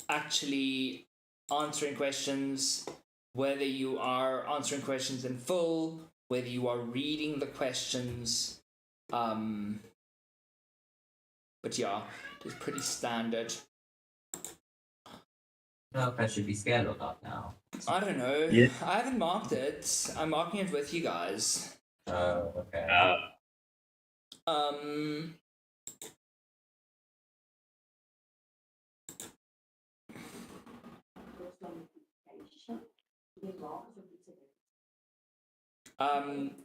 actually answering questions, whether you are answering questions in full, whether you are reading the questions. But yeah, it's pretty standard. No, if I should be scared or not now. I don't know. Yeah. I haven't marked it. I'm marking it with you guys. Oh, okay. Um.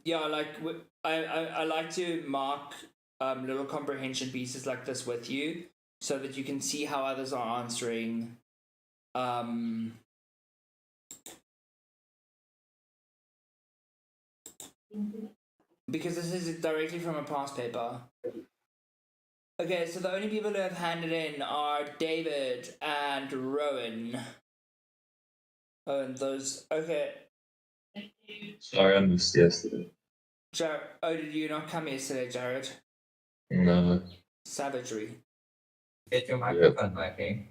Yeah, like I like to mark little comprehension pieces like this with you so that you can see how others are answering. Because this is directly from a past paper. Okay, so the only people who have handed in are David and Rowan. Oh, and those. Okay. Sorry, I missed yesterday. Oh, did you not come yesterday, Jared? No. Savagery. Get your microphone working.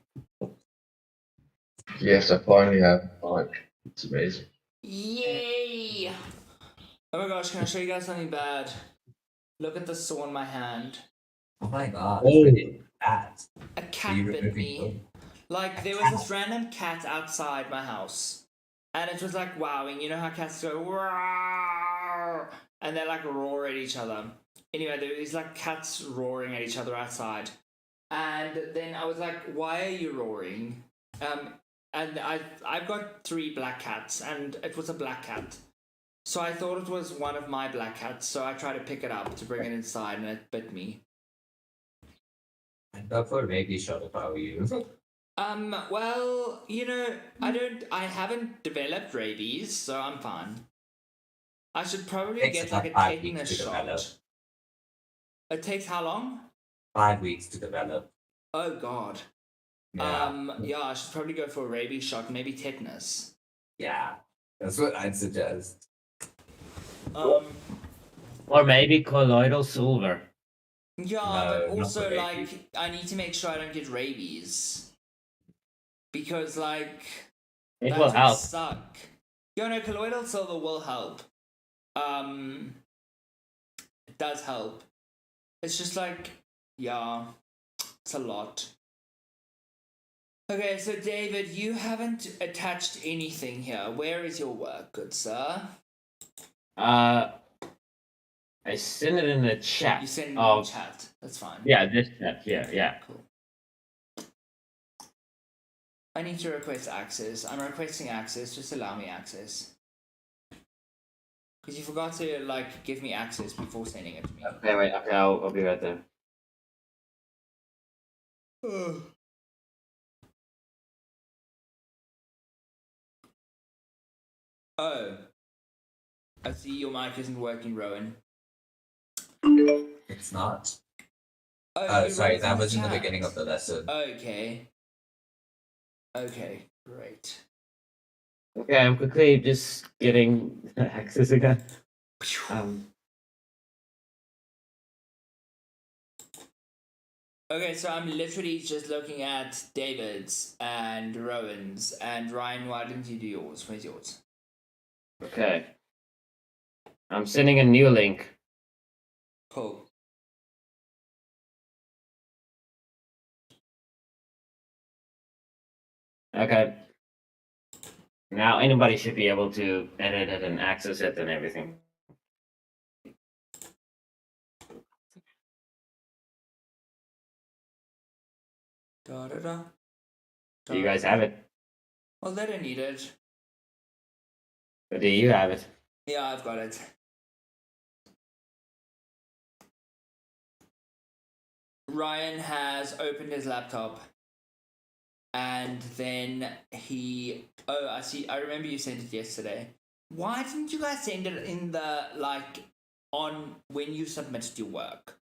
Yes, I finally have a mic. It's amazing. Yay! Oh my gosh, can I show you guys something bad? Look at the saw in my hand. Oh my god. Oh. That. A cat bit me. Like, there was this random cat outside my house. And it was like wowing. You know how cats go, "Roar," and they like roar at each other. Anyway, there were these like cats roaring at each other outside. And then I was like, why are you roaring? And I've got 3 black cats, and it was a black cat. So I thought it was one of my black cats, so I tried to pick it up to bring it inside, and it bit me. I'd go for a rabies shot if I were you. Well, you know, I haven't developed rabies, so I'm fine. I should probably get like a tetanus shot. It takes how long? 5 weeks to develop. Oh god. Yeah, I should probably go for a rabies shot, maybe tetanus. Yeah, that's what I'd suggest. Or maybe colloidal silver. Yeah, No, but also not like I need to make sure I don't get rabies. Because like It that will would help. suck. Yeah, no, colloidal silver will help. It does help. It's just like, yeah, it's a lot. Okay, so David, you haven't attached anything here. Where is your work, good sir? I sent it in the chat. You sent it in the chat. That's fine. Yeah, this chat. Yeah. Cool. I need to request access. I'm requesting access. Just allow me access. Because you forgot to like give me access before sending it to me. Okay, wait. Okay, I'll be right there. Oh. I see your mic isn't working, Rowan. It's not. Oh, sorry, that was in the beginning of the lesson. Okay. Okay, great. Okay, I'm quickly just getting access again. Okay, so I'm literally just looking at David's and Rowan's. And Ryan, why didn't you do yours? Where's yours? Okay. I'm sending a new link. Cool. Okay. Now anybody should be able to edit it and access it and everything. Da-da-da. Do you guys have it? Well, they don't need it. Or do you have it? Yeah, I've got it. Ryan has opened his laptop. And then he... Oh, I see. I remember you sent it yesterday. Why didn't you guys send it in the, like, on when you submitted your work?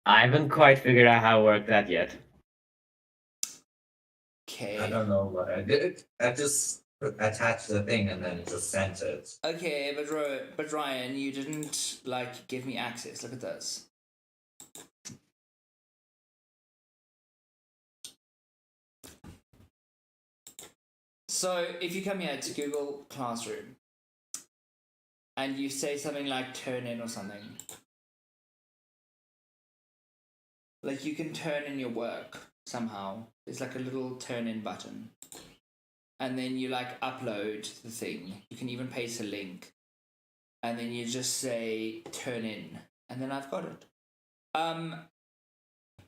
I haven't quite figured out how to work that yet. Okay. I don't know what I did. I just attached the thing and then just sent it. Okay, but Ryan, you didn't, like, give me access. Look at this. So if you come here to Google Classroom and you say something like turn in or something, like you can turn in your work somehow. There's like a little turn in button. And then you like upload the thing. You can even paste a link. And then you just say turn in. And then I've got it.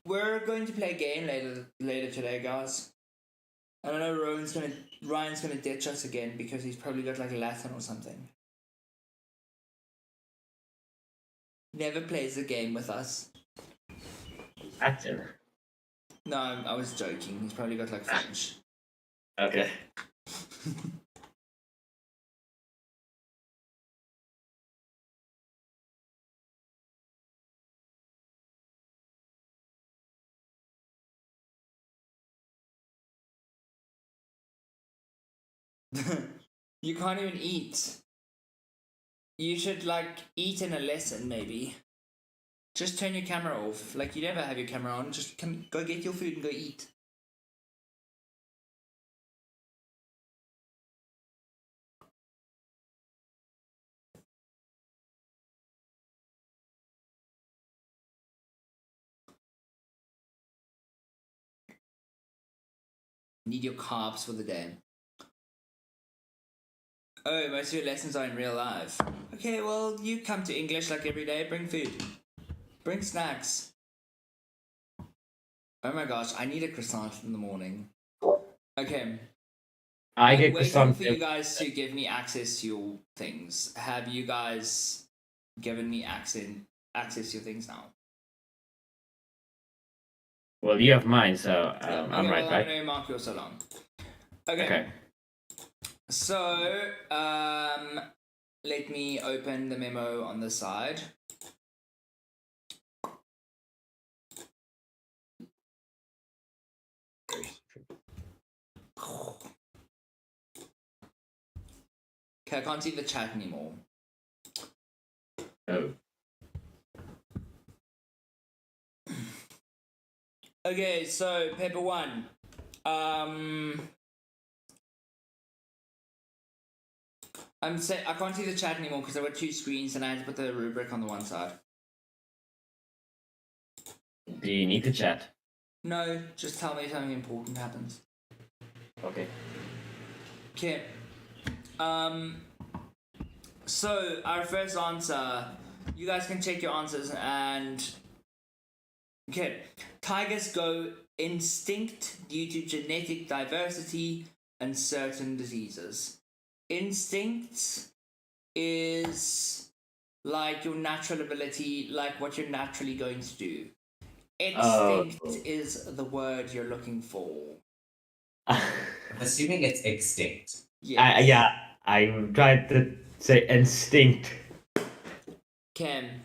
We're going to play a game later today, guys. I don't know, Ryan's gonna ditch us again because he's probably got like Latin or something. Never plays a game with us. Latin. No, I was joking. He's probably got like French. Okay. You can't even eat. You should like eat in a lesson, maybe. Just turn your camera off. Like you never have your camera on. Just go get your food and go eat. Need your carbs for the day. Oh, most of your lessons are in real life. Okay, well, you come to English like every day. Bring food. Bring snacks. Oh my gosh, I need a croissant in the morning. Okay. I I'm get waiting croissant. for you guys to give me access to your things. Have you guys given me access to your things now? Well, you have mine, so Yeah, I'm okay, right, well, right? I know Mark, you're so long. Okay. Okay. So, let me open the memo on the side. Okay, I can't see the chat anymore. Oh. Okay, so paper one. I can't see the chat anymore because there were two screens and I had to put the rubric on the one side. Do you need to chat? No, just tell me if something important happens. Okay. Okay. So our first answer, you guys can check your answers and okay. Tigers go extinct due to genetic diversity and certain diseases. Instinct is like your natural ability, like what you're naturally going to do. Extinct is the word you're looking for. I'm assuming it's extinct. Yes. Yeah, I tried to say instinct. Can.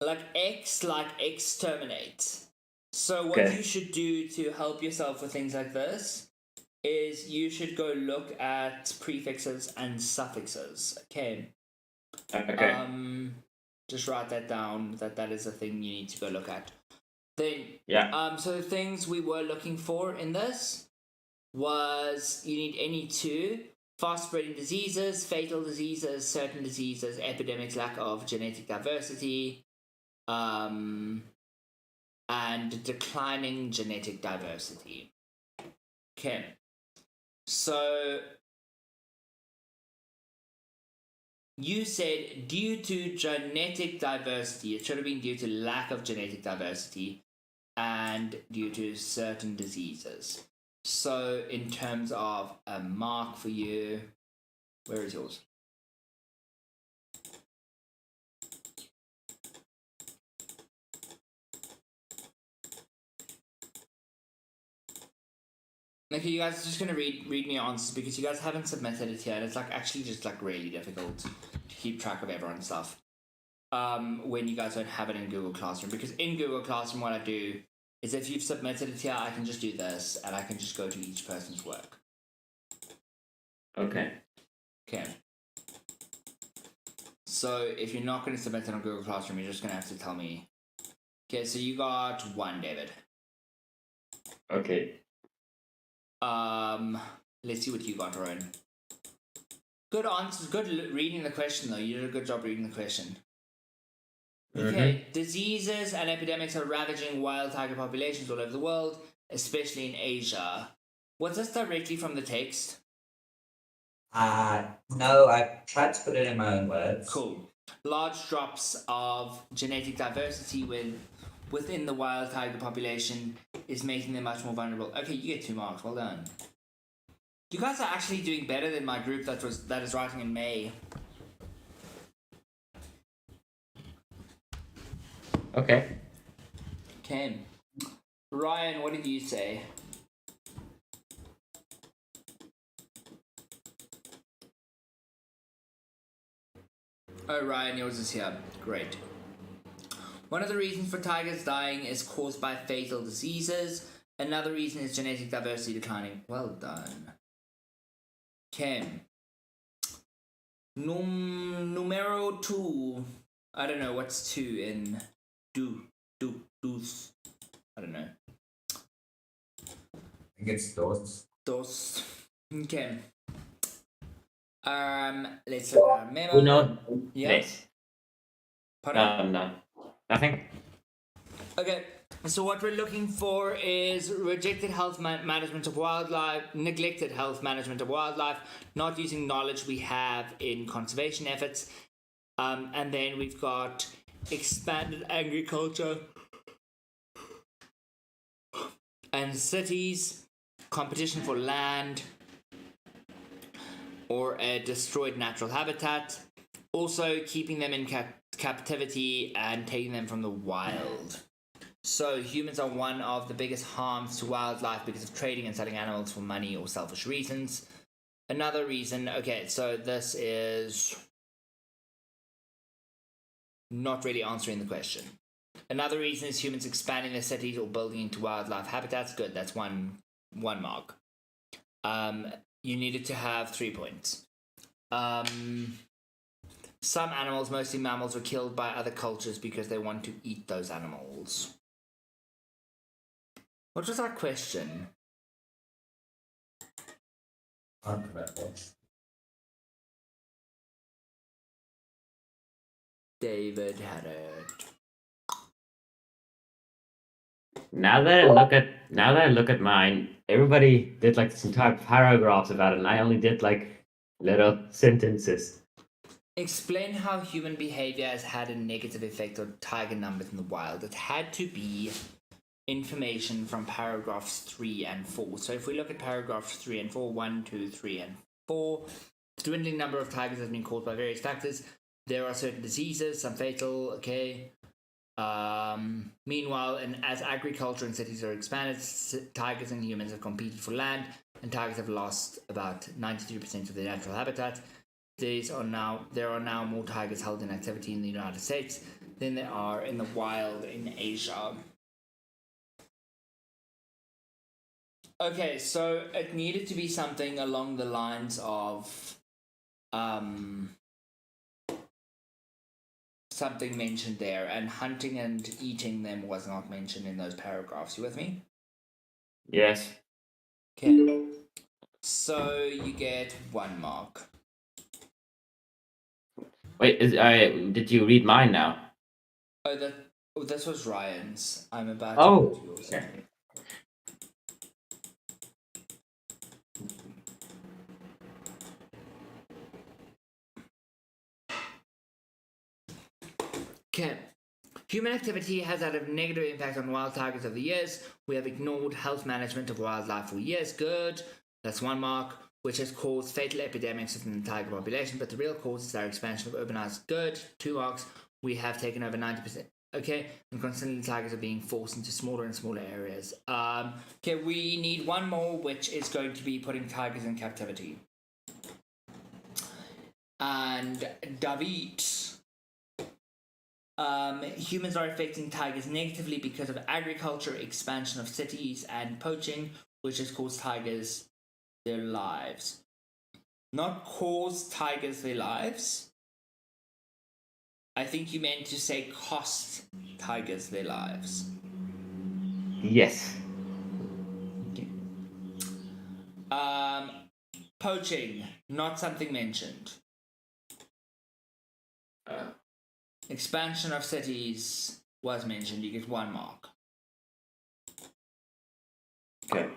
Like exterminate. So what Okay. you should do to help yourself with things like this is you should go look at prefixes and suffixes. Okay. Okay. Just write that down. That is a thing you need to go look at. Then Yeah. so the things we were looking for in this was you need any two fast spreading diseases, fatal diseases, certain diseases, epidemics, lack of genetic diversity, and declining genetic diversity. Okay. So you said due to genetic diversity, it should have been due to lack of genetic diversity and due to certain diseases. So in terms of a mark for you, where is yours? Okay, you guys are just gonna read me your answers because you guys haven't submitted it here, and it's like actually just like really difficult to keep track of everyone's stuff. When you guys don't have it in Google Classroom, because in Google Classroom what I do is if you've submitted it here, I can just do this and I can just go to each person's work. Okay. Okay. So if you're not going to submit it on Google Classroom, you're just going to have to tell me. Okay, so you got 1, David. Okay. Let's see what you got, Ryan. Good answers. Good reading the question, though. You did a good job reading the question. Okay, diseases and epidemics are ravaging wild tiger populations all over the world, especially in Asia. Was this directly from the text? No, I tried to put it in my own words. Cool. Large drops of genetic diversity within the wild tiger population is making them much more vulnerable. Okay, you get 2 marks. Well done. You guys are actually doing better than my group that is writing in May. Okay. Okay. Ryan, what did you say? Oh, Ryan, yours is here. Great. One of the reasons for tigers dying is caused by fatal diseases. Another reason is genetic diversity declining. Well done. Okay. Numero 2. I don't know what's 2 in dos. I don't know. I think it's dos. Dos. Okay. Let's look at our memo. We know Yeah. this. Pardon? No. Nothing. Okay, so what we're looking for is rejected health management of wildlife, neglected health management of wildlife, not using knowledge we have in conservation efforts, and then we've got expanded agriculture and cities, competition for land, or a destroyed natural habitat, also keeping them in captivity and taking them from the wild. So humans are one of the biggest harms to wildlife because of trading and selling animals for money or selfish reasons. Another reason, okay, so this is not really answering the question. Another reason is humans expanding their cities or building into wildlife habitats. Good, that's one mark. You needed to have 3 points. Some animals, mostly mammals, were killed by other cultures because they want to eat those animals. What was our question? David had it. Now that I look at mine, everybody did like this entire paragraphs about it, and I only did like little sentences. Explain how human behavior has had a negative effect on tiger numbers in the wild. It had to be information from paragraphs 3 and 4. So if we look at paragraphs 3 and 4, 1, 2, 3, and 4, the dwindling number of tigers has been caused by various factors. There are certain diseases, some fatal, okay. Meanwhile, and as agriculture and cities are expanded, tigers and humans have competed for land, and tigers have lost about 93% of their natural habitat. There are now more tigers held in activity in the United States than there are in the wild in Asia. Okay, so it needed to be something along the lines of something mentioned there, and hunting and eating them was not mentioned in those paragraphs. You with me? Yes. Okay. So you get 1 mark. Wait, did you read mine now? This was Ryan's. I'm about Oh. to go to yours. Okay. Human activity has had a negative impact on wild tigers over the years. We have ignored health management of wildlife for years. Good. That's 1 mark. Which has caused fatal epidemics within the tiger population, but the real cause is our expansion of urbanized. Good. 2 marks. We have taken over 90%. Okay. And constantly tigers are being forced into smaller and smaller areas. Okay, we need 1 more, which is going to be putting tigers in captivity. And David. Humans are affecting tigers negatively because of agriculture, expansion of cities, and poaching, which has caused tigers their lives. Not cause tigers their lives. I think you meant to say cost tigers their lives. Yes. Okay. Poaching, not something mentioned. Expansion of cities was mentioned. You get 1 mark. Okay.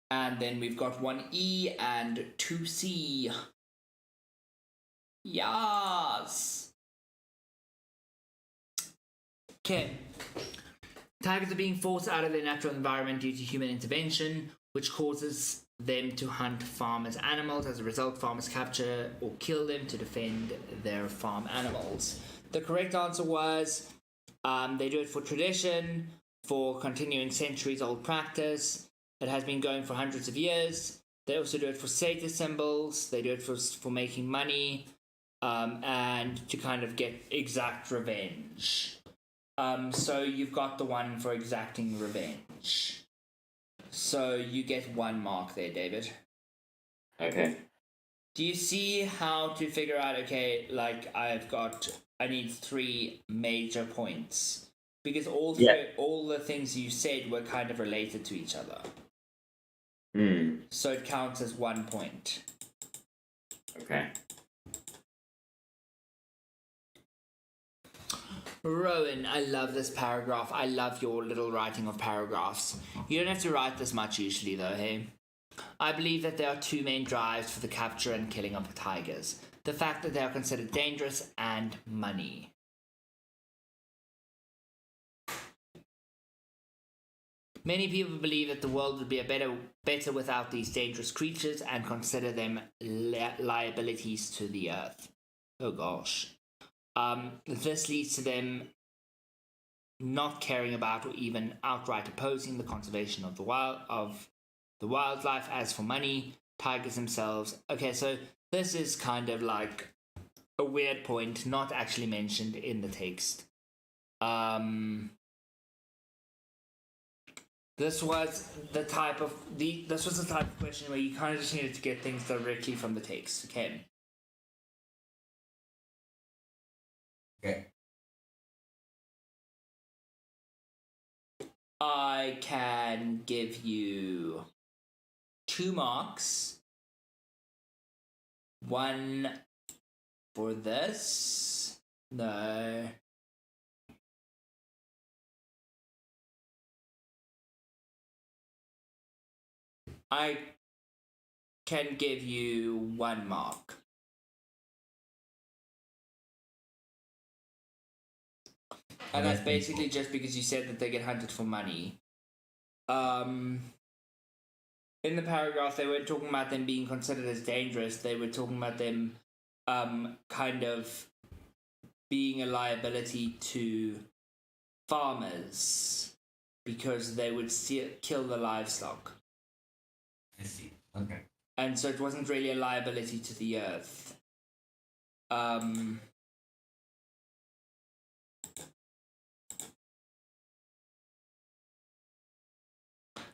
And then we've got 1E and 2C. Yes. Okay. Tigers are being forced out of their natural environment due to human intervention, which causes them to hunt farmers' animals. As a result, farmers capture or kill them to defend their farm animals. The correct answer was they do it for tradition, for continuing centuries-old practice. It has been going for hundreds of years. They also do it for status symbols. They do it for making money, and to kind of get exact revenge. So you've got the one for exacting revenge. So you get 1 mark there, David. Okay. Do you see how to figure out, okay, like I need 3 major points? Because all the things you said were kind of related to each other. So it counts as 1 point. Okay. Rowan, I love this paragraph. I love your little writing of paragraphs. You don't have to write this much usually, though, hey? I believe that there are 2 main drives for the capture and killing of the tigers. The fact that they are considered dangerous and money. Many people believe that the world would be better without these dangerous creatures and consider them liabilities to the earth. Oh gosh. This leads to them not caring about or even outright opposing the conservation of the wildlife. As for money, tigers themselves. Okay, so this is kind of like a weird point, not actually mentioned in the text. This was the type of question where you kind of just needed to get things directly from the text. Okay. Okay. I can give you 2 marks. 1 for this. No. I can give you 1 mark. And that's basically just because you said that they get hunted for money. In the paragraph, they weren't talking about them being considered as dangerous. They were talking about them kind of being a liability to farmers because they would kill the livestock. I see. Okay. And so it wasn't really a liability to the earth.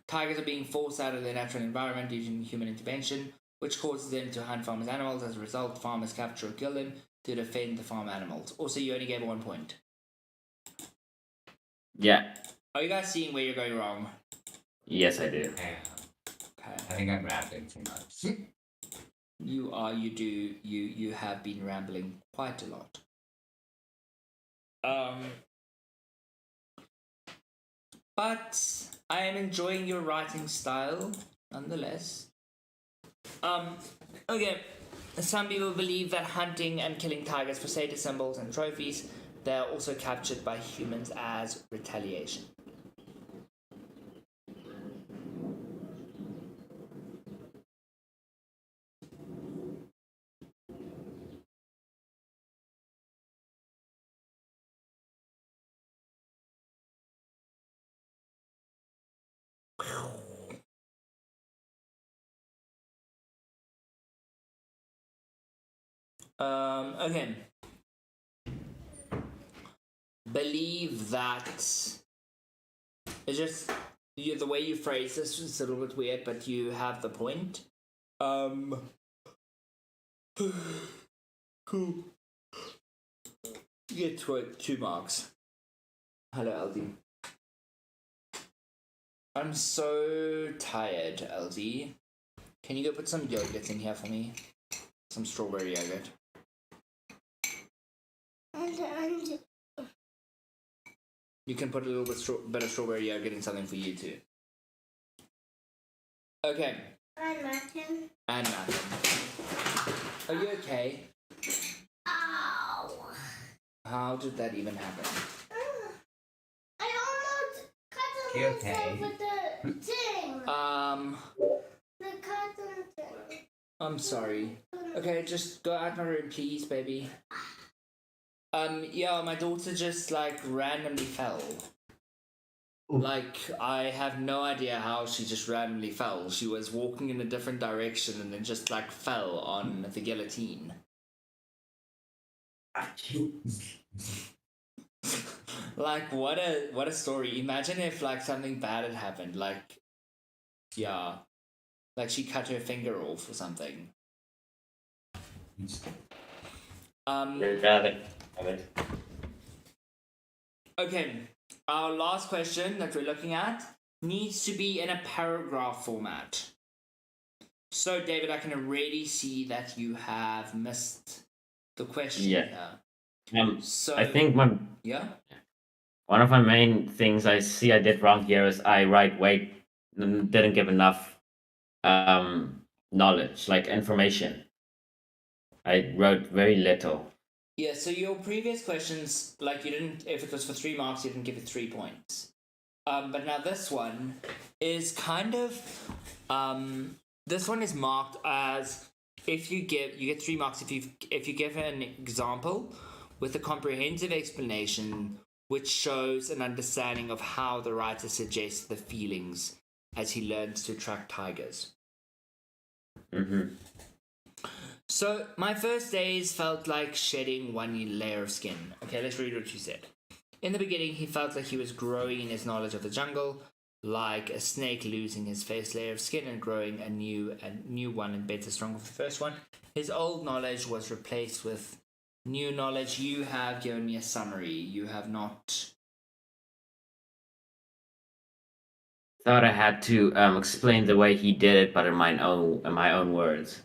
Tigers are being forced out of their natural environment due to human intervention, which causes them to hunt farmers' animals. As a result, farmers capture or kill them to defend the farm animals. Also, you only gave 1 point. Yeah. Are you guys seeing where you're going wrong? Yes, I do. Yeah. Okay. I think I'm rambling too much. You have been rambling quite a lot. But I am enjoying your writing style, nonetheless. Okay. Some people believe that hunting and killing tigers for status symbols and trophies, they are also captured by humans as retaliation. Okay. Believe that it's just the way you phrase this is a little bit weird, but you have the point. Cool. You get 2 marks. Hello, LD. I'm so tired, LD. Can you go put some yogurt in here for me? Some strawberry yogurt. And You can put a little bit of strawberry yogurt in something for you too. Okay. Martin. And Matthew. Are you okay? Ow. How did that even happen? I almost cut You okay? myself with the thing. The cotton thing. I'm sorry. Okay, just go out my room, please, baby. Yeah, my daughter just like randomly fell. Like, I have no idea how she just randomly fell. She was walking in a different direction and then just like fell on the guillotine. Like, what a story. Imagine if like something bad had happened. Like, yeah, like she cut her finger off or something. Have it. Okay, our last question that we're looking at needs to be in a paragraph format. So, David, I can already see that you have missed the question Yeah. here. So, I think yeah. one of my main things I see I did wrong here is I didn't give enough knowledge, like information. I wrote very little. Yeah, so your previous questions, like you didn't, if it was for 3 marks, you didn't give it 3 points. But now this one is kind of, this one is marked as, you get 3 marks if you give an example with a comprehensive explanation which shows an understanding of how the writer suggests the feelings as he learns to track tigers. Mm-hmm. So, my first days felt like shedding one layer of skin. Okay, let's read what you said. In the beginning, he felt like he was growing in his knowledge of the jungle, like a snake losing his first layer of skin and growing a new one and better, stronger for the first one. His old knowledge was replaced with new knowledge. You have given me a summary. You have not. Thought I had to explain the way he did it, but in my own words.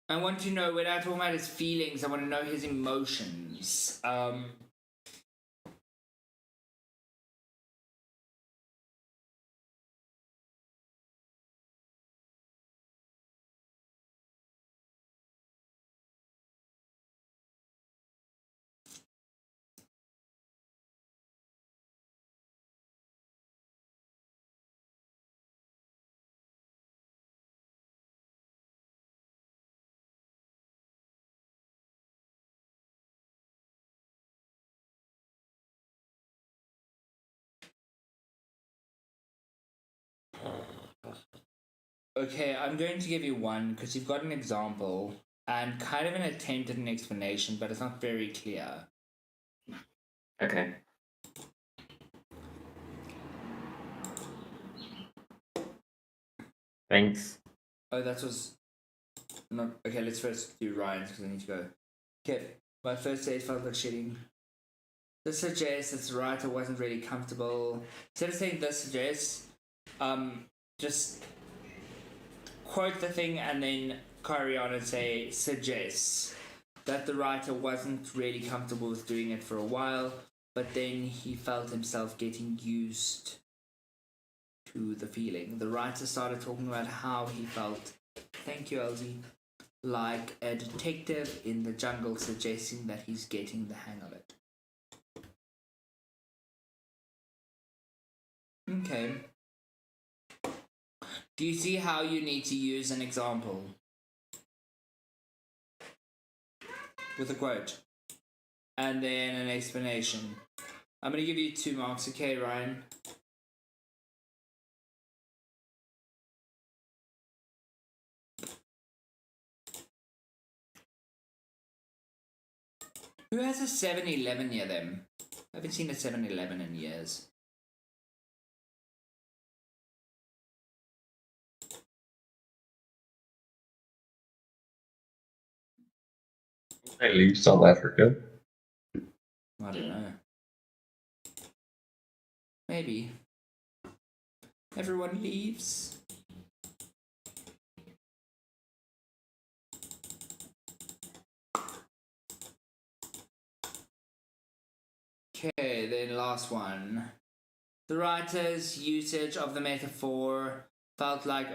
I want to know, when I talk about his feelings, I want to know his emotions. Okay, I'm going to give you one because you've got an example and kind of an attempt at an explanation, but it's not very clear. Okay. Thanks. Oh, that was not okay. Let's first do Ryan's because I need to go. Okay, my first day felt like shitting. This suggests that the writer wasn't really comfortable. Instead of saying this suggests, just quote the thing and then carry on and say suggests that the writer wasn't really comfortable with doing it for a while, but then he felt himself getting used to the feeling. The writer started talking about how he felt, thank you, Elsie, like a detective in the jungle, suggesting that he's getting the hang of it. Okay. Do you see how you need to use an example with a quote and then an explanation? I'm going to give you 2 marks, okay, Ryan? Who has a 7-Eleven near them? I haven't seen a 7-Eleven in years. They leave South Africa. I don't know. Maybe. Everyone leaves. Okay, then last one. The writer's usage of the metaphor felt like,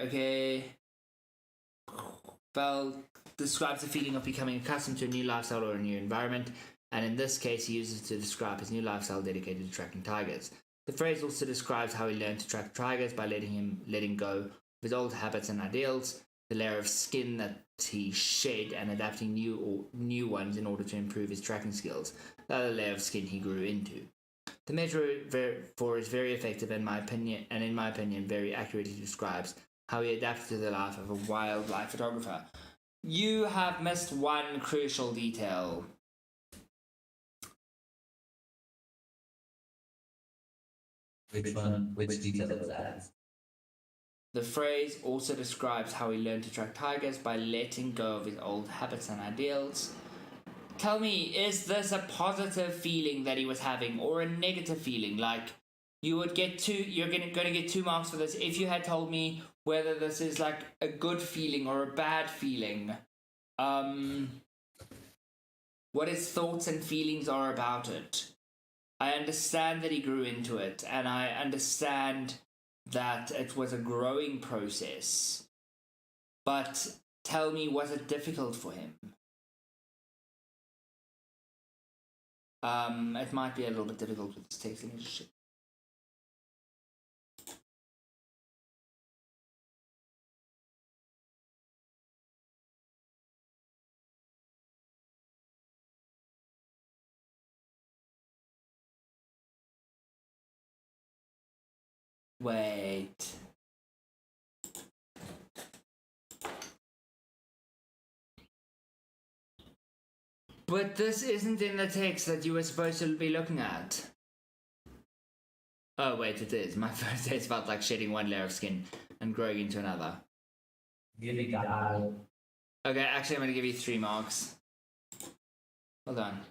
describes the feeling of becoming accustomed to a new lifestyle or a new environment, and in this case he uses it to describe his new lifestyle dedicated to tracking tigers. The phrase also describes how he learned to track tigers by letting go of his old habits and ideals, the layer of skin that he shed, and adapting new ones in order to improve his tracking skills, the other layer of skin he grew into. The metaphor is very effective in my opinion, very accurately describes how he adapted to the life of a wildlife photographer. You have missed one crucial detail. Which one? Which detail is that? The phrase also describes how he learned to track tigers by letting go of his old habits and ideals. Tell me, is this a positive feeling that he was having, or a negative feeling? Like, you're gonna get 2 marks for this if you had told me whether this is like a good feeling or a bad feeling. What his thoughts and feelings are about it. I understand that he grew into it, and I understand that it was a growing process. But tell me, was it difficult for him? It might be a little bit difficult with this text English. Wait. But this isn't in the text that you were supposed to be looking at. Oh, wait, it is. My first day felt like shedding one layer of skin and growing into another. Really got Okay, actually, I'm going to give you 3 marks. Hold on.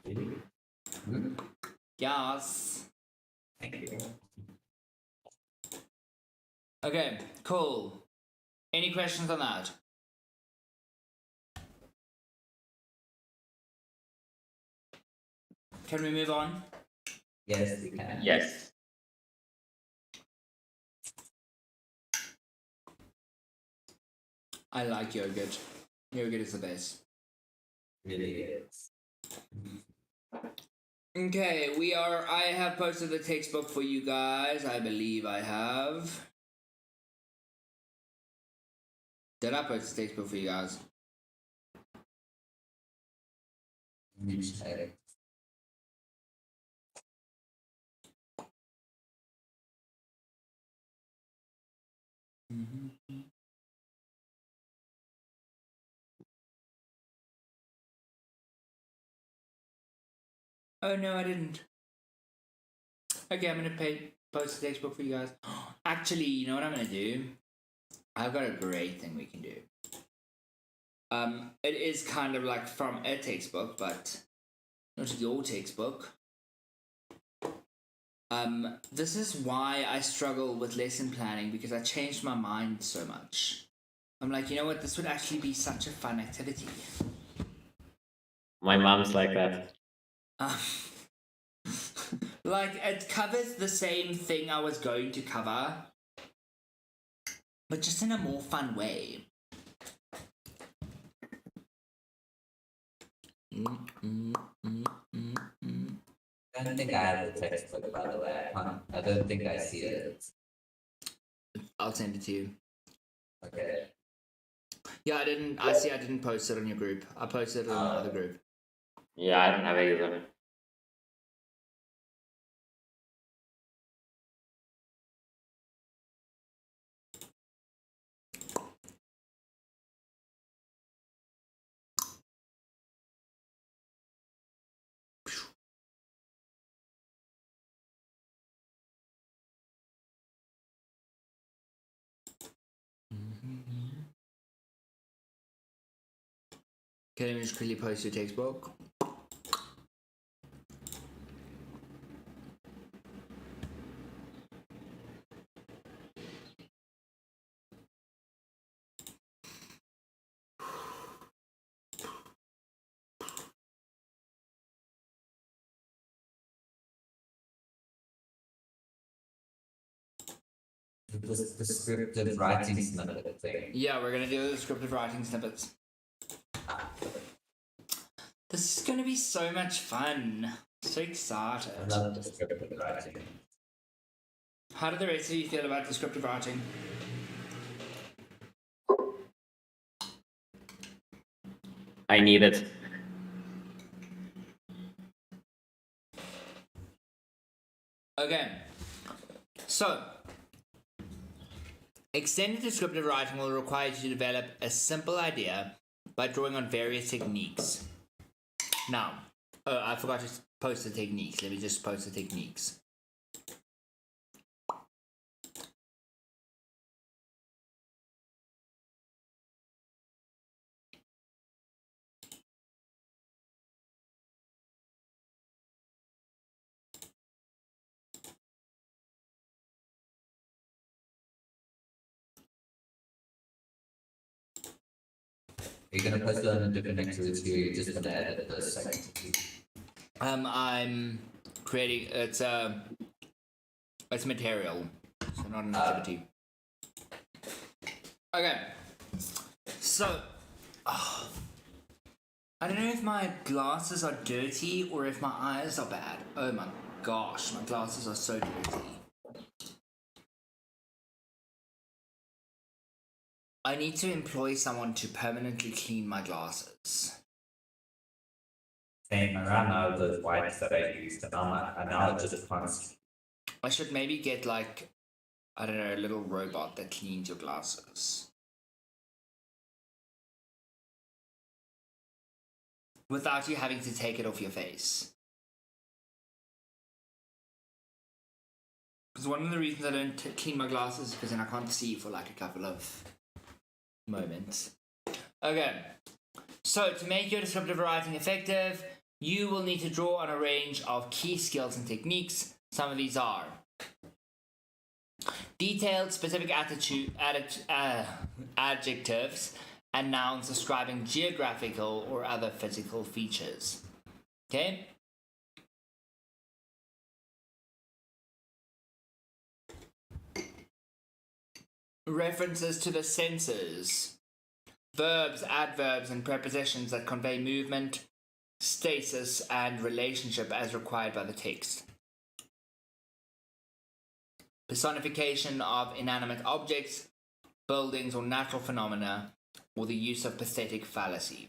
Yes. Thank you. Okay, cool. Any questions on that? Can we move on? Yes, we can. Yes. I like yogurt. Yogurt is the best. Really is. Okay, I have posted the textbook for you guys. I believe I have. Did I post the textbook for you guys? Mm-hmm. Oh no, I didn't. Okay, I'm gonna post the textbook for you guys. Actually, you know what I'm gonna do? I've got a great thing we can do. It is kind of like from a textbook, but not your textbook. This is why I struggle with lesson planning, because I changed my mind so much. I'm like, you know what? This would actually be such a fun activity. My mom's like that. Like, it covers the same thing I was going to cover, but just in a more fun way. I don't think I have the textbook, by the way. I don't think I see it. I'll send it to you. Okay. Yeah, I didn't post it on your group. I posted it on the other group. Yeah, I don't have either. Okay, let me just quickly post your textbook. The descriptive writing snippet thing. Yeah, we're gonna do the descriptive writing snippets. This is gonna be so much fun. So excited. I love descriptive writing. How do the rest of you feel about descriptive writing? I need it. Okay, so extended descriptive writing will require you to develop a simple idea by drawing on various techniques. Now, I forgot to post the techniques. Let me just post the techniques. Are you gonna post it on a different activity or you just gonna edit those sections? I'm creating it's material, so not an activity. Okay, so I don't know if my glasses are dirty or if my eyes are bad. Oh my gosh, my glasses are so dirty. I need to employ someone to permanently clean my glasses. Same, I ran out of those whites that I used and now it just can't. I should maybe get like, I don't know, a little robot that cleans your glasses. Without you having to take it off your face. Because one of the reasons I don't clean my glasses is because then I can't see for like a couple of moments. Okay, so to make your descriptive writing effective, you will need to draw on a range of key skills and techniques. Some of these are detailed, specific adjectives and nouns describing geographical or other physical features. Okay? References to the senses, verbs, adverbs, and prepositions that convey movement, status, and relationship as required by the text. Personification of inanimate objects, buildings, or natural phenomena, or the use of pathetic fallacy.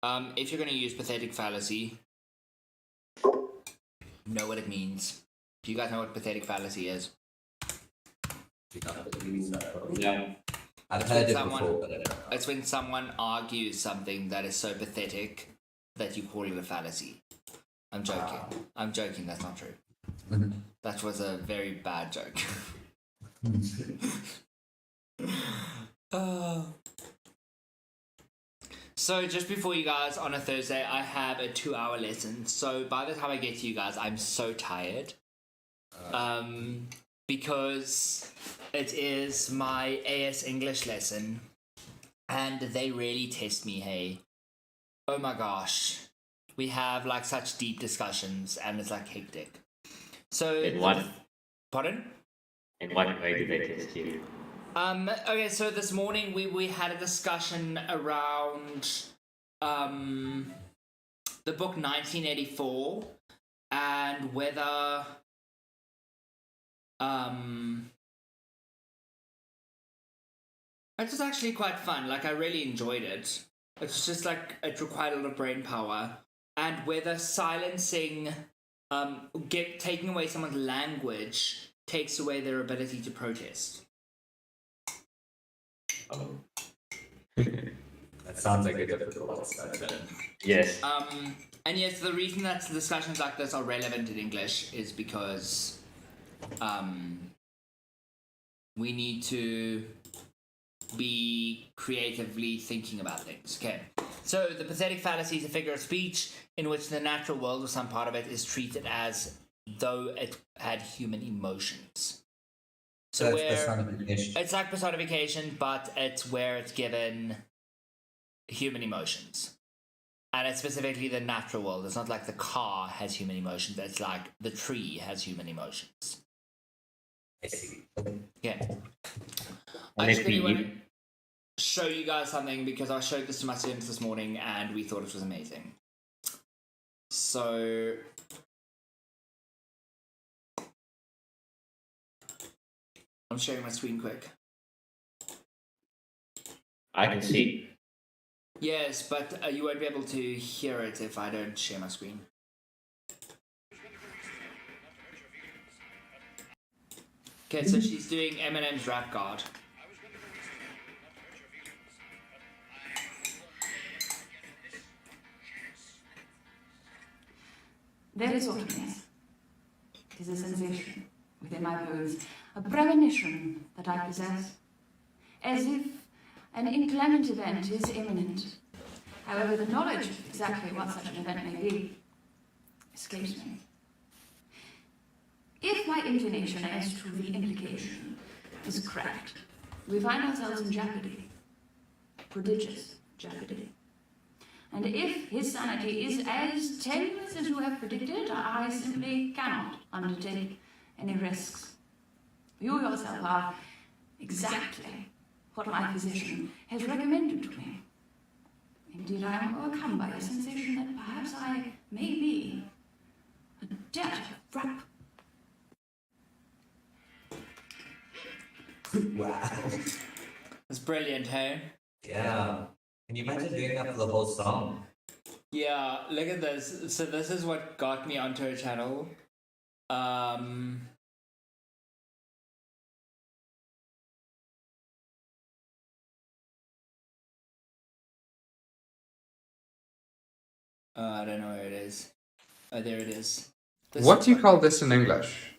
If you're going to use pathetic fallacy, know what it means. Do you guys know what pathetic fallacy is? Yeah. I've heard it before, but I don't know. It's when someone argues something that is so pathetic that you call it a fallacy. I'm joking. I'm joking, that's not true. That was a very bad joke. So just before you guys, on a Thursday, I have a 2-hour lesson. So by the time I get to you guys, I'm so tired. Because it is my AS English lesson, and they really test me, hey. Oh my gosh. We have like such deep discussions, and it's like hectic. So In what? Pardon? In what way do they test you? Okay, so this morning we had a discussion around the book 1984 and whether it was actually quite fun. Like, I really enjoyed it. It's just like it required a lot of brain power, and whether silencing taking away someone's language takes away their ability to protest. Oh. That sounds like a difficult discussion. Yes. And yes, the reason that discussions like this are relevant in English is because we need to be creatively thinking about things. Okay. So the pathetic fallacy is a figure of speech in which the natural world or some part of it is treated as though it had human emotions. So That's where personification. it's like personification, but it's where it's given human emotions. And it's specifically the natural world. It's not like the car has human emotions. It's like the tree has human emotions. I see. Yeah. And I just if really you want to show you guys something because I showed this to my students this morning and we thought it was amazing. So I'm sharing my screen quick. I can see. Yes, but you won't be able to hear it if I don't share my screen. Okay, so she's doing Eminem's Rap God. There is what it is. It is a sensation within my bones, a premonition that I possess, as if an inclement event is imminent. However, the knowledge of exactly what such an event may be escapes me. If my inclination as to the implication is correct, we find ourselves in jeopardy, prodigious jeopardy. And if his sanity is as tenuous as you have predicted, I simply cannot undertake any risks. You yourself are exactly what my physician has recommended to me. Indeed, I am overcome by a sensation that perhaps I may be a dirty rap. Wow. It's brilliant, hey? Yeah. Can you imagine doing that for the whole song? Yeah, look at this. So this is what got me onto her channel. I don't know where it is. Oh, there it is. What do you call this in English?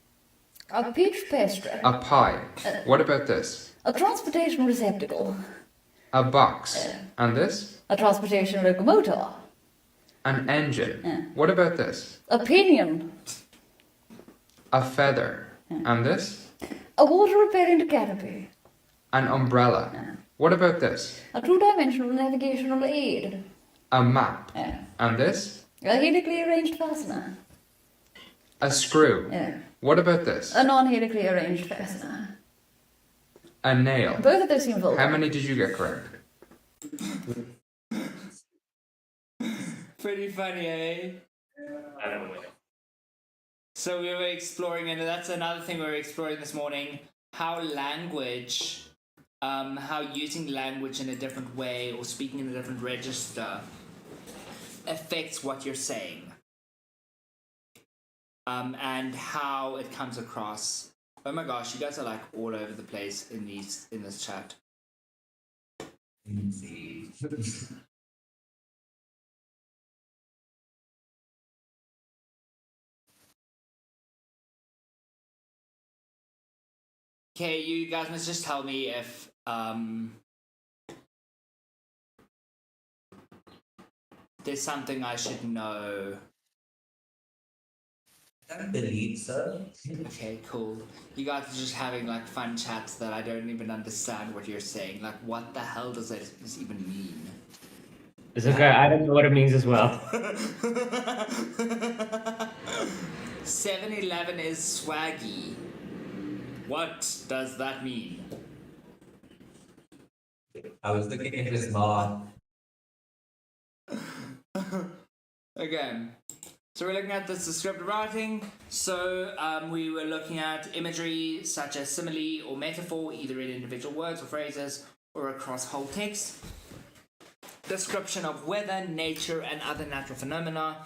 A peach pastry. A pie. What about this? A transportation receptacle. A box. And this? A transportation locomotor. An engine. What about this? A pinion. A feather. And this? A water-repellent canopy. An umbrella. What about this? A two-dimensional navigational aid. A map. Yeah. And this? A helically arranged fastener. A screw. Yeah. What about this? A non-helically arranged fastener. A nail. Both of those seem vulgar. How many did you get correct? Pretty funny, eh? I don't know. So we were exploring, and that's another thing we were exploring this morning, how language, how using language in a different way or speaking in a different register affects what you're saying. And how it comes across. Oh my gosh, you guys are like all over the place in this chat. See. Okay, you guys must just tell me if there's something I should know. I don't believe so. Okay, cool. You guys are just having like fun chats that I don't even understand what you're saying. Like, what the hell does this even mean? It's okay. I don't know what it means as well. 7-Eleven is swaggy. What does that mean? I was looking at his mom. Again. So we're looking at this descriptive writing. So we were looking at imagery such as simile or metaphor, either in individual words or phrases or across whole text. Description of weather, nature, and other natural phenomena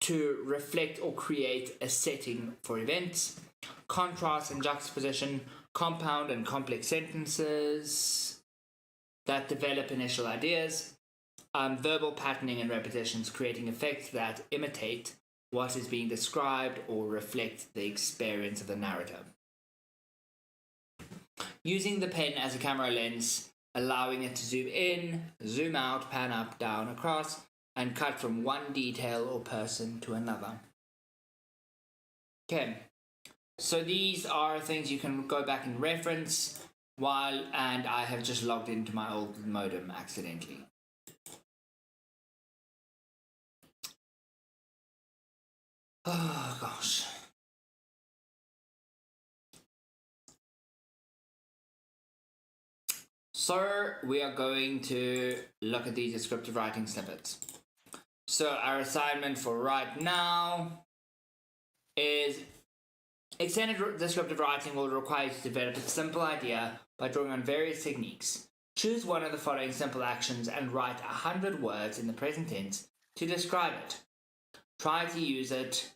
to reflect or create a setting for events. Contrast and juxtaposition, compound and complex sentences that develop initial ideas. Verbal patterning and repetitions, creating effects that imitate what is being described or reflect the experience of the narrator. using the pen as a camera lens, allowing it to zoom in, zoom out, pan up, down, across, and cut from one detail or person to another. Okay, so these are things you can go back and reference and I have just logged into my old modem accidentally. Oh gosh. So we are going to look at these descriptive writing snippets. So our assignment for right now is extended descriptive writing will require you to develop a simple idea by drawing on various techniques. Choose one of the following simple actions and write 100 words in the present tense to describe it. Try to use at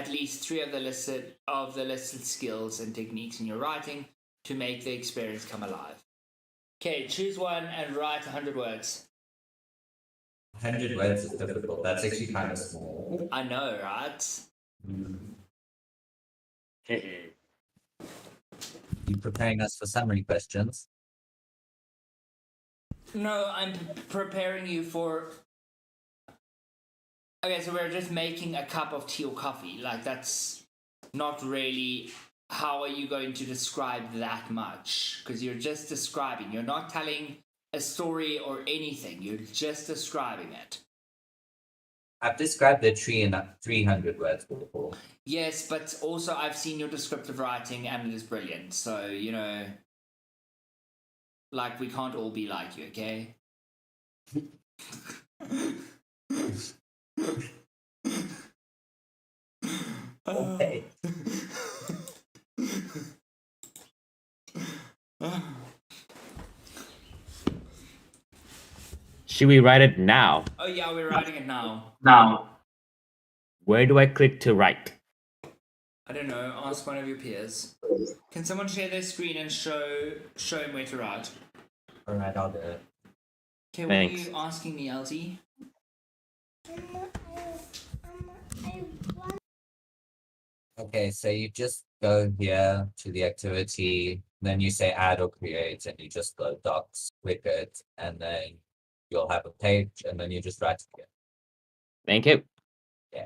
least 3 of the listed skills and techniques in your writing to make the experience come alive. Okay, choose one and write 100 words. 100 words is difficult. That's actually kind of small. I know, right? You preparing us for summary questions? No, I'm preparing you for... Okay, so we're just making a cup of tea or coffee. Like, that's not really... How are you going to describe that much? Because you're just describing. You're not telling a story or anything. You're just describing it. I've described the tree in 300 words before. Yes, but also I've seen your descriptive writing and it is brilliant. So, you know, like, we can't all be like you, okay? Okay. Should we write it now? Oh yeah, we're writing it now. Where do I click to write? I don't know, ask one of your peers. Can someone share their screen and show him where to write? Alright, I'll do it. Okay, what Thanks. are you asking me, Elsie? Okay, so you just go here to the activity, then you say add or create, and you just go docs, click it, and then you'll have a page, and then you just write it again. Thank you. Yeah.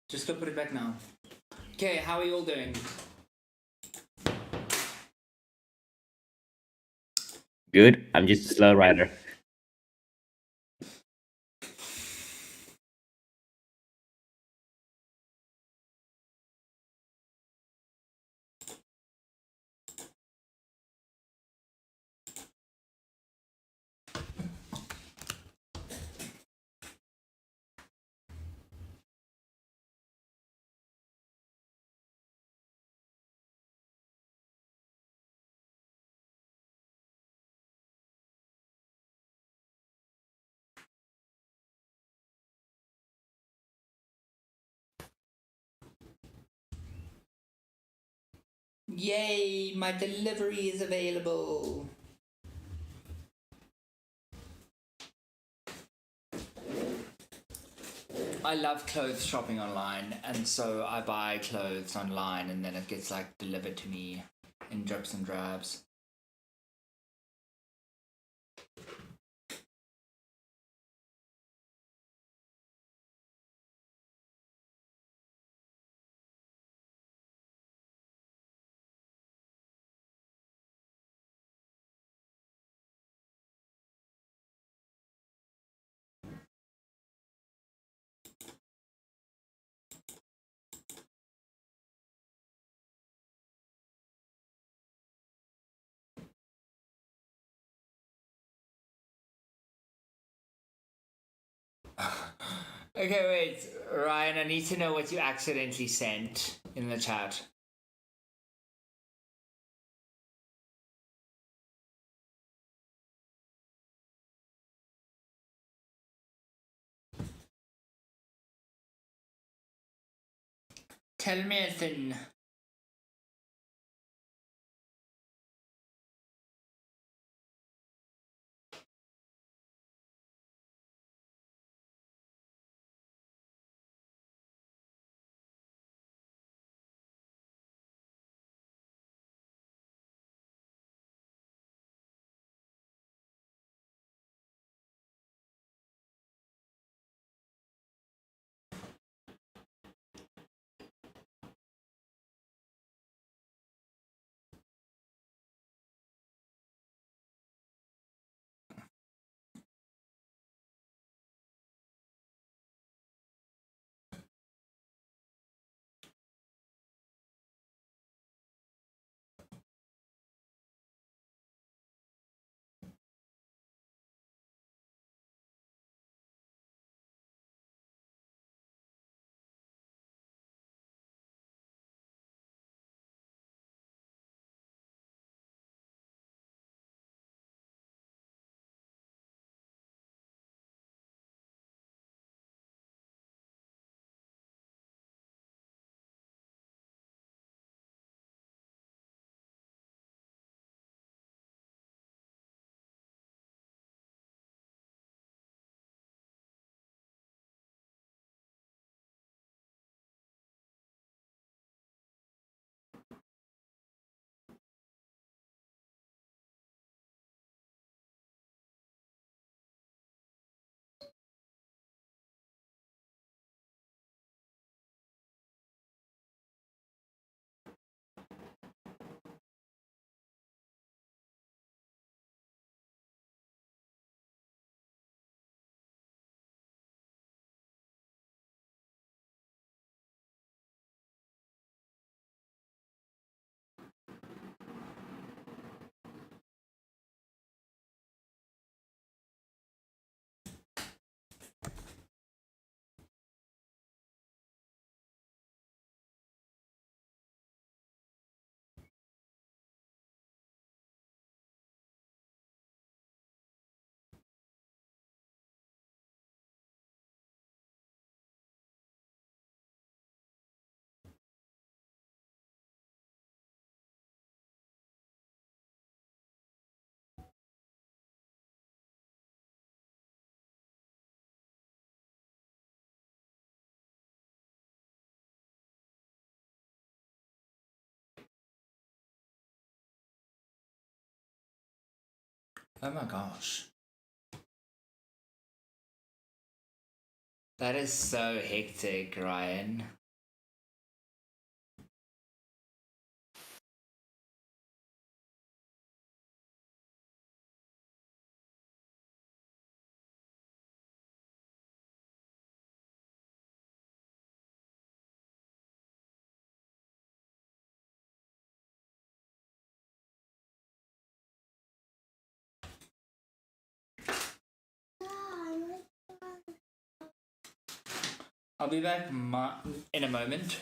Just go put it back now. Okay, how are you all doing? Good. I'm just a slow writer. Yay, my delivery is available. I love clothes shopping online, and so I buy clothes online and then it gets like delivered to me in drips and drabs. Okay, wait, Ryan, I need to know what you accidentally sent in the chat. Tell me a thing. Oh my gosh. That is so hectic, Ryan. I'll be back in a moment.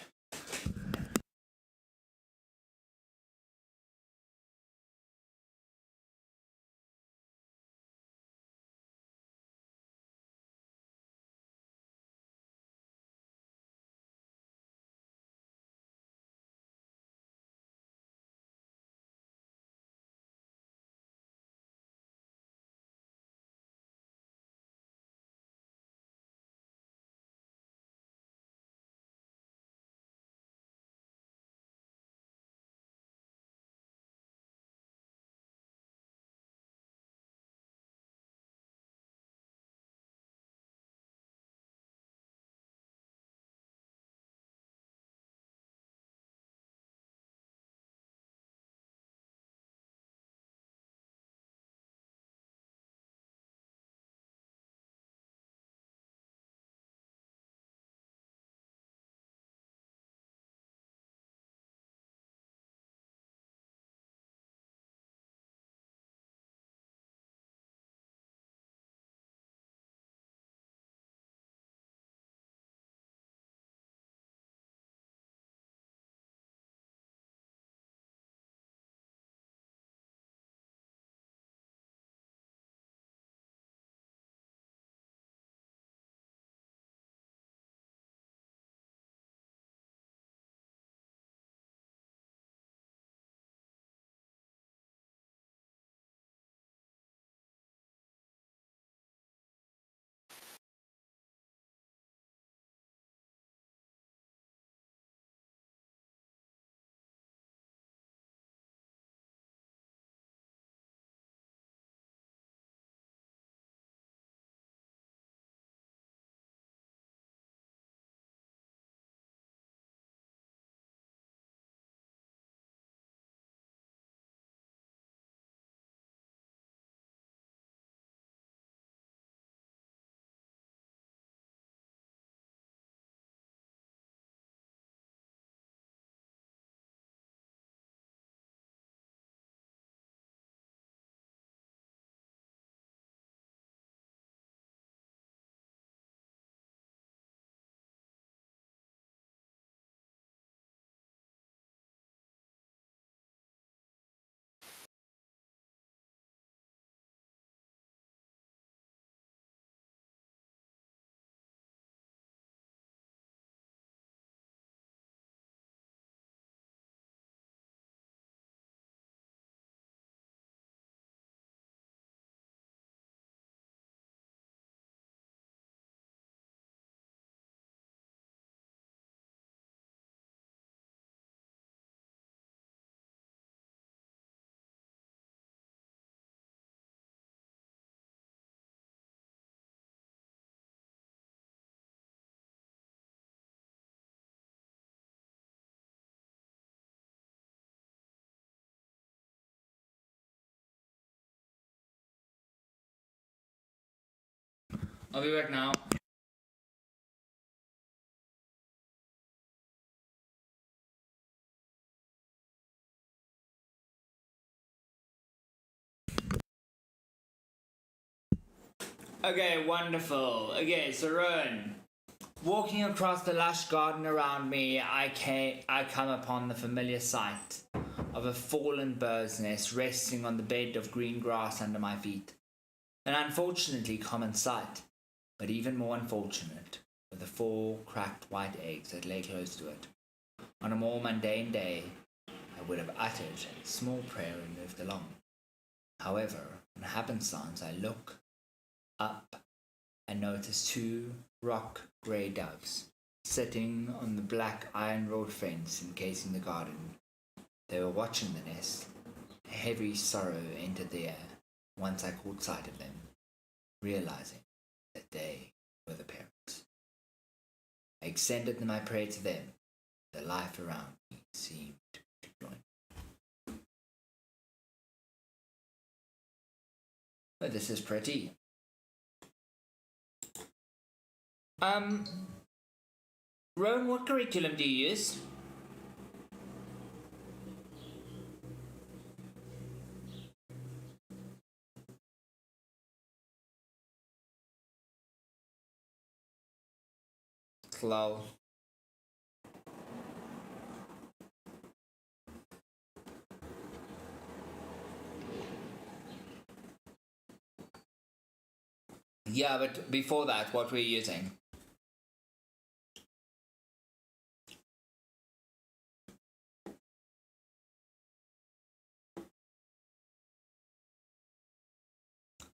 I'll be back now. Okay, wonderful. Okay, so Rowan, walking across the lush garden around me, I come upon the familiar sight of a fallen bird's nest resting on the bed of green grass under my feet. An unfortunately common sight, but even more unfortunate were the 4 cracked white eggs that lay close to it. On a more mundane day, I would have uttered a small prayer and moved along. However, on happenstance, I look up and notice 2 rock grey doves sitting on the black iron rod fence encasing the garden. They were watching the nest. A heavy sorrow entered the air once I caught sight of them, realizing that they were the parents. I extended my prayer to them. The life around me seemed to join. But this is pretty. Rowan, what curriculum do you use? Lol. Yeah, but before that, what were you using?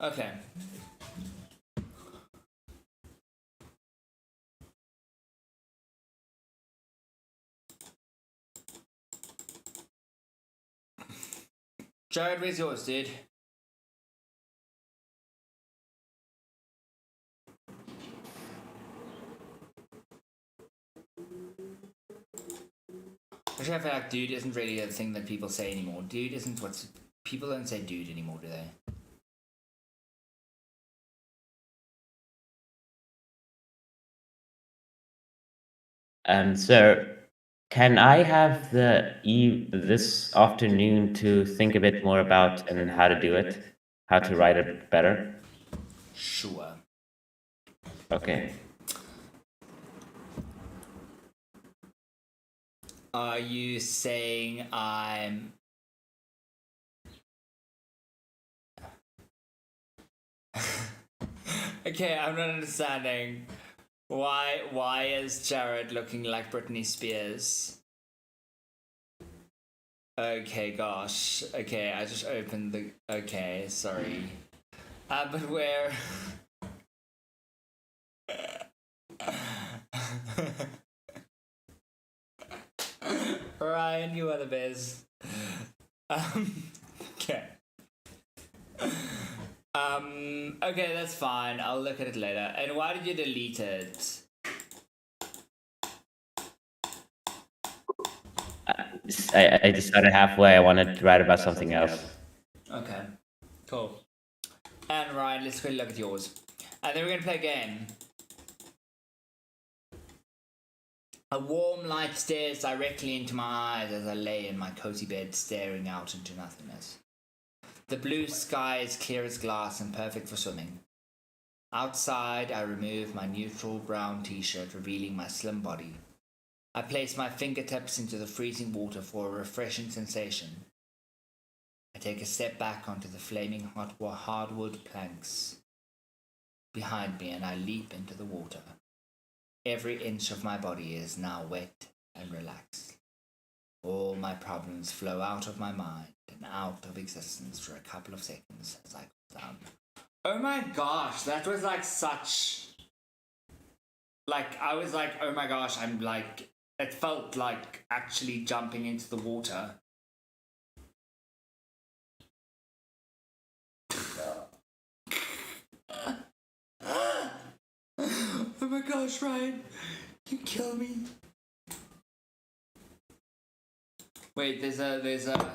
Okay. Jared, where's yours, dude? Actually, I feel like dude isn't really a thing that people say anymore. Dude isn't what's... People don't say dude anymore, do they? So, can I have this afternoon to think a bit more about and how to do it, how to write it better? Sure. Okay. Are you saying I'm... Okay, I'm not understanding. Why is Jared looking like Britney Spears? Okay, gosh. Okay, I just opened the... Okay, sorry. But where... Ryan, you are the best. Okay. Okay, that's fine. I'll look at it later. And why did you delete it? I decided halfway I wanted to write about something else. Okay, cool. And Ryan, let's quickly look at yours. And then we're gonna play a game. A warm light stares directly into my eyes as I lay in my cozy bed staring out into nothingness. The blue sky is clear as glass and perfect for swimming. Outside, I remove my neutral brown t-shirt, revealing my slim body. I place my fingertips into the freezing water for a refreshing sensation. I take a step back onto the flaming hot hardwood planks behind me and I leap into the water. Every inch of my body is now wet and relaxed. All my problems flow out of my mind and out of existence for a couple of seconds as I go down. Oh my gosh, that was like such... Like, I was like, oh my gosh, I'm like... It felt like actually jumping into the water. Oh my gosh, Ryan, you kill me. Wait, there's a...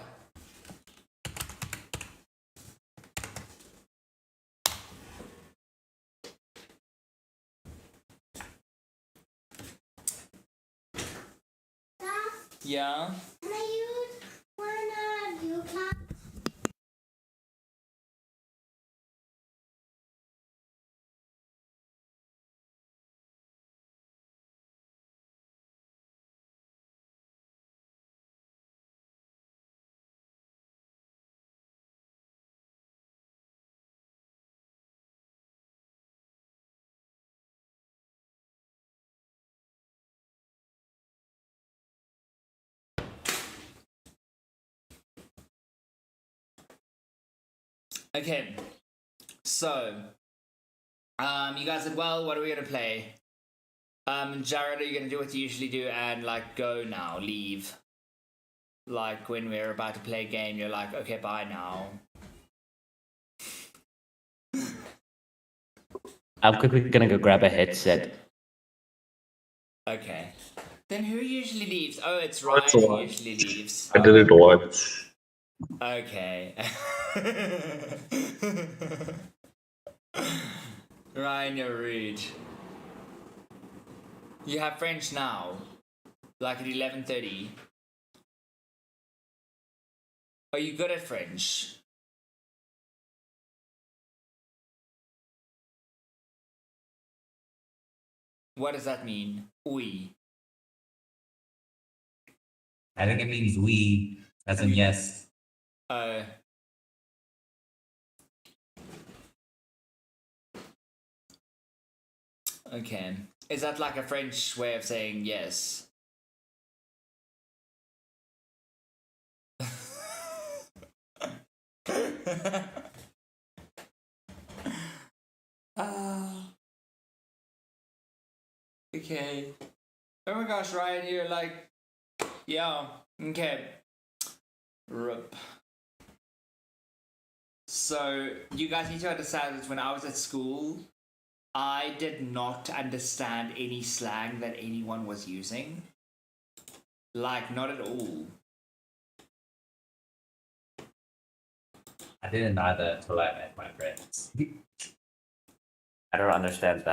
Yeah. Can I use one you class? Okay. So, you guys said, well, what are we gonna play? Jared, are you gonna do what you usually do and like go now, leave? Like when we're about to play a game, you're like, okay, bye now. I'm quickly gonna go grab a headset. Okay. Then who usually leaves? Oh, it's That's Ryan a who lot. usually leaves. I did it once. Okay. Ryan, you're rude. You have French now, like at 11:30. Are you good at French? What does that mean? Oui. I think it means we, as in yes. Okay. Is that like a French way of saying yes? Okay. Oh my gosh, Ryan, you're like, yeah, okay. Rip. So, you guys need to understand that when I was at school, I did not understand any slang that anyone was using. Like, not at all. I didn't either until I met my friends. I don't understand that.